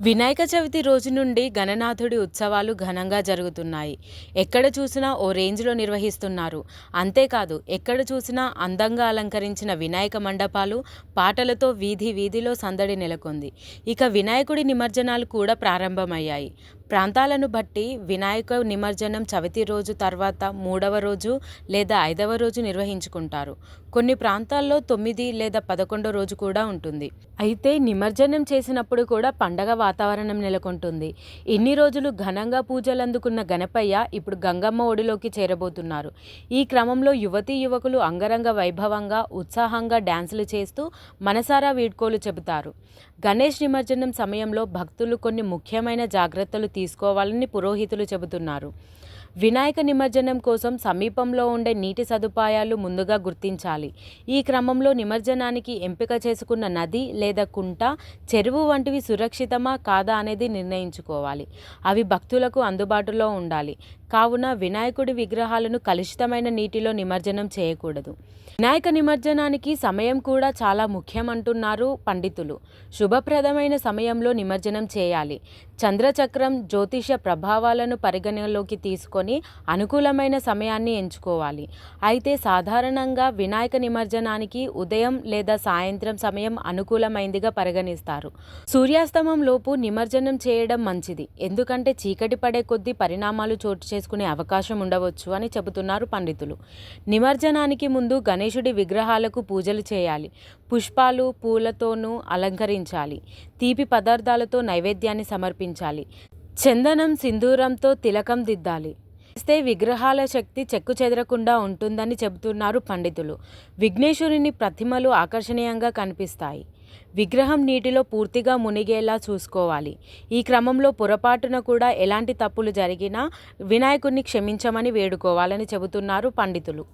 వినాయక చవితి రోజు నుండి గణనాథుడి ఉత్సవాలు ఘనంగా జరుగుతున్నాయి. ఎక్కడ చూసినా ఓ రేంజ్లో నిర్వహిస్తున్నారు. అంతేకాదు ఎక్కడ చూసినా అందంగా అలంకరించిన వినాయక మండపాలు, పాటలతో వీధి వీధిలో సందడి నెలకొంది. ఇక వినాయకుడి నిమజ్జనాలు కూడా ప్రారంభమయ్యాయి. ప్రాంతాలను బట్టి వినాయక నిమజ్జనం చవితి రోజు తర్వాత 3వ రోజు లేదా 5వ రోజు నిర్వహించుకుంటారు. కొన్ని ప్రాంతాల్లో 9 లేదా 11 రోజు కూడా ఉంటుంది. అయితే నిమజ్జనం చేసినప్పుడు కూడా పండగ వాతావరణం నెలకొంటుంది. ఇన్ని రోజులు ఘనంగా పూజలందుకున్న గణపయ్య ఇప్పుడు గంగమ్మ ఒడిలోకి చేరబోతున్నారు. ఈ క్రమంలో యువతీ యువకులు అంగరంగ వైభవంగా, ఉత్సాహంగా డ్యాన్సులు చేస్తూ మనసారా వీడ్కోలు చెబుతారు. గణేష్ నిమజ్జనం సమయంలో భక్తులు కొన్ని ముఖ్యమైన జాగ్రత్తలు తీసుకోవాలని పురోహితులు చెబుతున్నారు. వినాయక నిమజ్జనం కోసం సమీపంలో ఉండే నీటి సదుపాయాలు ముందుగా గుర్తించాలి. ఈ క్రమంలో నిమజ్జనానికి ఎంపిక చేసుకున్న నది లేదా కుంట, చెరువు వంటివి సురక్షితమా కాదా అనేది నిర్ణయించుకోవాలి. అవి భక్తులకు అందుబాటులో ఉండాలి. కావున వినాయకుడి విగ్రహాలను కలుషితమైన నీటిలో నిమజ్జనం చేయకూడదు. వినాయక నిమజ్జనానికి సమయం కూడా చాలా ముఖ్యమంటున్నారు పండితులు. శుభప్రదమైన సమయంలో నిమజ్జనం చేయాలి. చంద్రచక్రం, జ్యోతిష ప్రభావాలను పరిగణలోకి తీసుకొని అనుకూలమైన సమయాన్ని ఎంచుకోవాలి. అయితే సాధారణంగా వినాయక నిమజ్జనానికి ఉదయం లేదా సాయంత్రం సమయం అనుకూలమైందిగా పరిగణిస్తారు. సూర్యాస్తమం లోపు నిమజ్జనం చేయడం మంచిది. ఎందుకంటే చీకటి పడే కొద్దీ పరిణామాలు చోటు చేసుకునే అవకాశం ఉండవచ్చు అని చెబుతున్నారు పండితులు. నిమజ్జనానికి ముందు గణేశుడి విగ్రహాలకు పూజలు చేయాలి. పుష్పాలు, పూలతోనూ అలంకరించాలి. తీపి పదార్థాలతో నైవేద్యాన్ని సమర్పించాలి. చందనం, సింధూరంతో తిలకం దిద్దాలి. చేస్తే విగ్రహాల శక్తి చెక్కుచెదరకుండా ఉంటుందని చెబుతున్నారు పండితులు. విఘ్నేశ్వరుని ప్రతిమలు ఆకర్షణీయంగా కనిపిస్తాయి. విగ్రహం నీటిలో పూర్తిగా మునిగేలా చూసుకోవాలి. ఈ క్రమంలో పొరపాటున కూడా ఎలాంటి తప్పులు జరిగినా వినాయకుడిని క్షమించమని వేడుకోవాలని చెబుతున్నారు పండితులు.